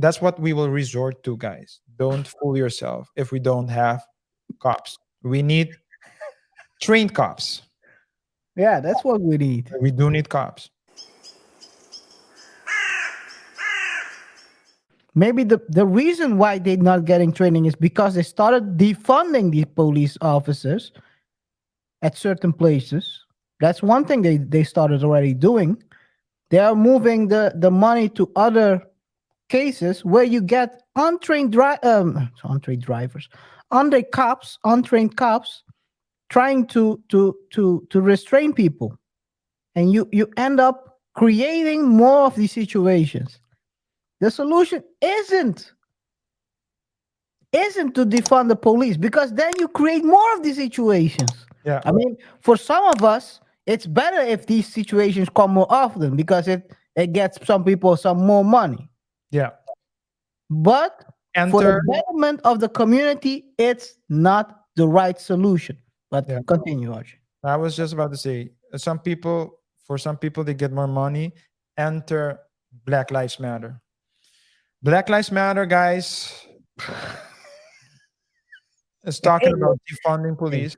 that's what we will resort to, guys. Don't fool yourself if we don't have cops. We need trained cops. Yeah, that's what we need. We do need cops. Maybe the reason why they're not getting training is because they started defunding the police officers at certain places. That's one thing they started already doing. They are moving the money to other cases where you get untrained drivers, untrained cops trying to restrain people, and you end up creating more of these situations. The solution isn't to defund the police, because then you create more of these situations. Yeah. I mean, for some of us, it's better if these situations come more often because it gets some people some more money. Yeah. But for the Enter. betterment of the community, it's not the right solution. But Yeah. continue, Archie. I was just about to say, for some people, they get more money. Enter Black Lives Matter. Black Lives Matter, guys, is talking about defunding police.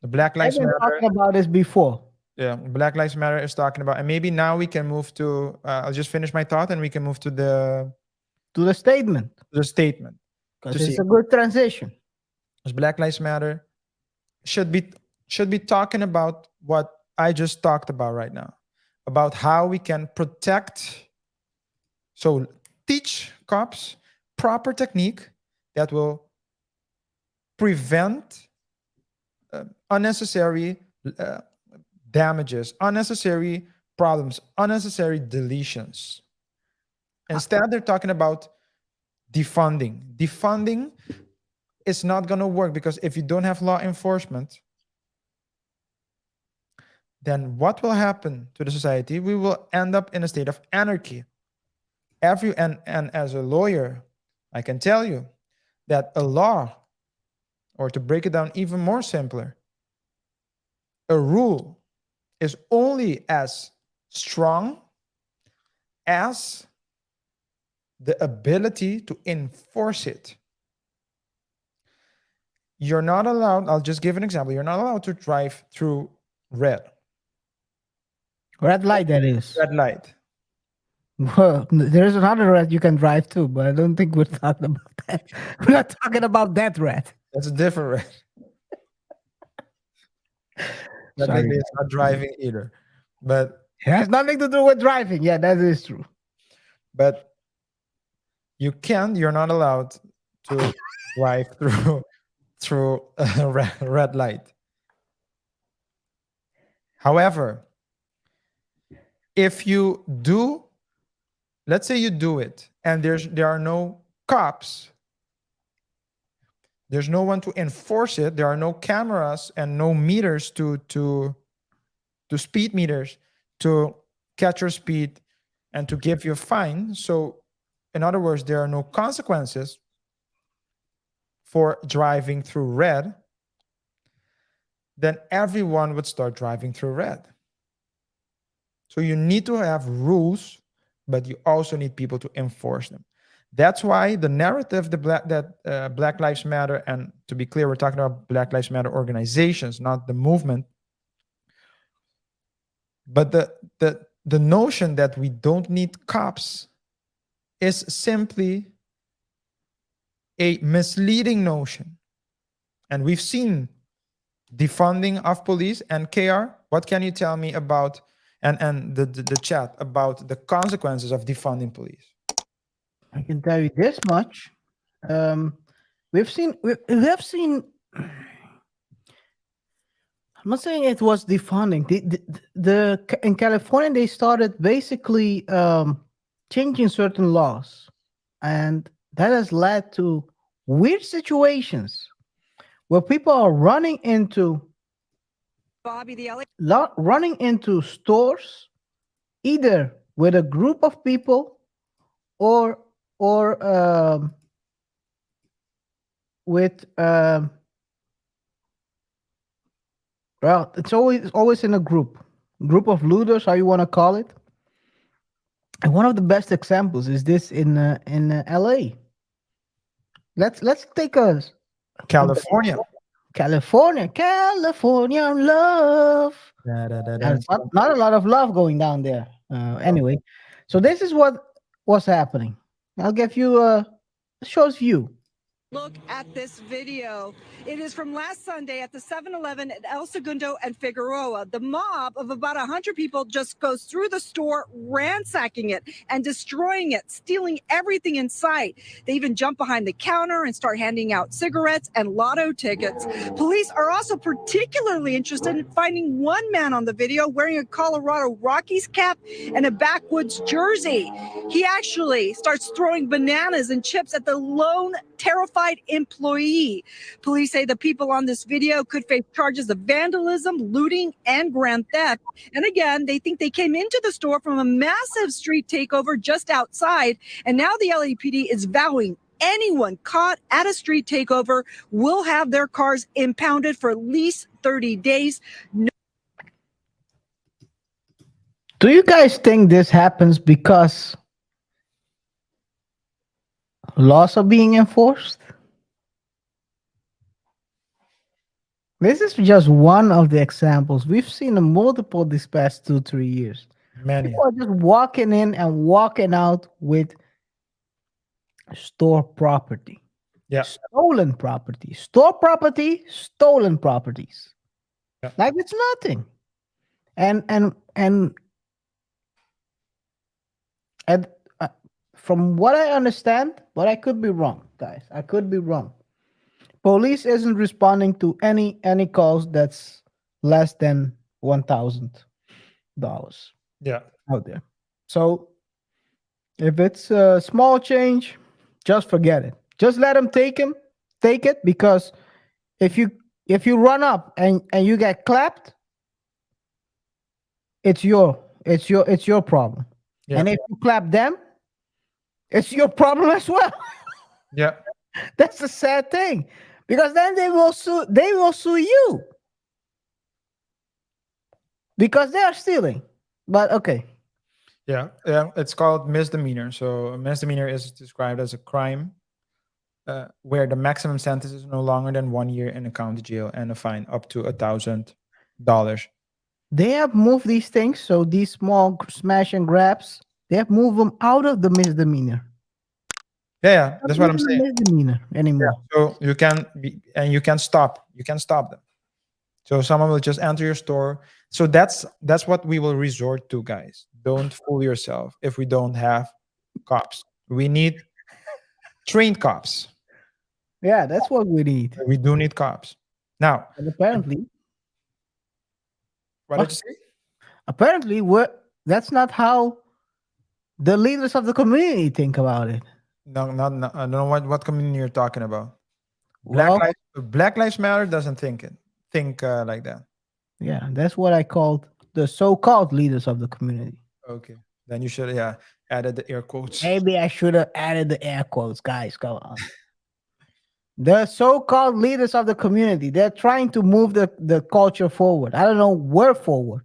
The Black I've Lives been Matter. talking about this before. Yeah, Black Lives Matter is talking about, and maybe now we can move to. I'll just finish my thought, and we can move to To the statement, statement to because see. it's a good transition. Because Black Lives Matter should be talking about what I just talked about right now, about how we can protect. So teach cops proper technique that will prevent unnecessary damages, unnecessary problems, unnecessary deletions. Instead, they're talking about defunding. Defunding is not going to work, because if you don't have law enforcement, then what will happen to the society? We will end up in a state of anarchy. And as a lawyer, I can tell you that a law, or to break it down even more simpler, a rule is only as strong as the ability to enforce it. You're not allowed, I'll just give an example. You're not allowed to drive through red Red light, that is. red light. Well, there's another red you can drive too, but I don't think we're talking about that. We're not talking about that red. That's a different red. That Sorry. maybe it's not driving either. But It has nothing to do with driving. Yeah, that is true. you're not allowed to drive through a red light. However, if you do, let's say you do it, and there are no cops, there's no one to enforce it, there are no cameras and no meters to speed meters to catch your speed and to give you a fine. So in other words, there are no consequences for driving through red, then everyone would start driving through red. So you need to have rules, but you also need people to enforce them. That's why the narrative that Black Lives Matter, and to be clear, we're talking about Black Lives Matter organizations, not the movement. But the notion that we don't need cops is simply a misleading notion. And we've seen defunding of police. And KaiR, what can you tell me about, and the chat, about the consequences of defunding police? I can tell you this much. We've seen. I'm not saying it was defunding. In California, they started basically changing certain laws, and that has led to weird situations where people are running into running into stores, either with a group of people or with well, it's always in a group of looters, how you want to call it. And one of the best examples is this in LA. Let's take a California. California love. And it's not a lot of love going down there. Anyway, so this is what was happening. I'll give you a short view. Look at this video. It is from last Sunday at the 7-Eleven at El Segundo and Figueroa. The mob of about 100 people just goes through the store, ransacking it and destroying it, stealing everything in sight. They even jump behind the counter and start handing out cigarettes and lotto tickets. Police are also particularly interested in finding one man on the video wearing a Colorado Rockies cap and a backwoods jersey. He actually starts throwing bananas and chips at the lone terrified employee. Police say the people on this video could face charges of vandalism, looting, and grand theft. And again, they think they came into the store from a massive street takeover just outside. And now the LAPD is vowing anyone caught at a street takeover will have their cars impounded for at least 30 days. Do you guys think this happens because laws are being enforced? This is just one of the examples. We've seen multiple this past 2-3 years. Many. People are just walking in and walking out with store property. Yeah. Stolen property. Store property, stolen properties. Yeah. Like it's nothing. And from what I understand, but I could be wrong, guys. I could be wrong. Police isn't responding to any calls that's less than $1,000 Yeah. out there. So if it's a small change, just forget it. Just let them take it, because if you run up and you get clapped, it's your problem. Yeah. And if you clap them, it's your problem as well. Yeah. That's the sad thing, because then they will sue you because they are stealing. But okay. Yeah. Yeah. It's called misdemeanor. So a misdemeanor is described as a crime where the maximum sentence is no longer than 1 year in a county jail and a fine up to $1,000. They have moved these things, so these small smash and grabs, they have moved them out of the misdemeanor. Yeah, that's what I'm saying. Misdemeanor anymore. So you can stop them. So someone will just enter your store. So that's what we will resort to, guys. Don't fool yourself. If we don't have cops, we need trained cops. Yeah, that's what we need. We do need cops. Now, And apparently, what did you say? apparently, that's not how the leaders of the community think about it. No, I don't know what community you're talking about. Well, Black Lives Matter doesn't think like that. yeah, that's what I called the so-called leaders of the community. Okay, then you should added the air quotes. Maybe I should have added the air quotes, guys. Go on. The so-called leaders of the community, they're trying to move the culture forward. I don't know where forward.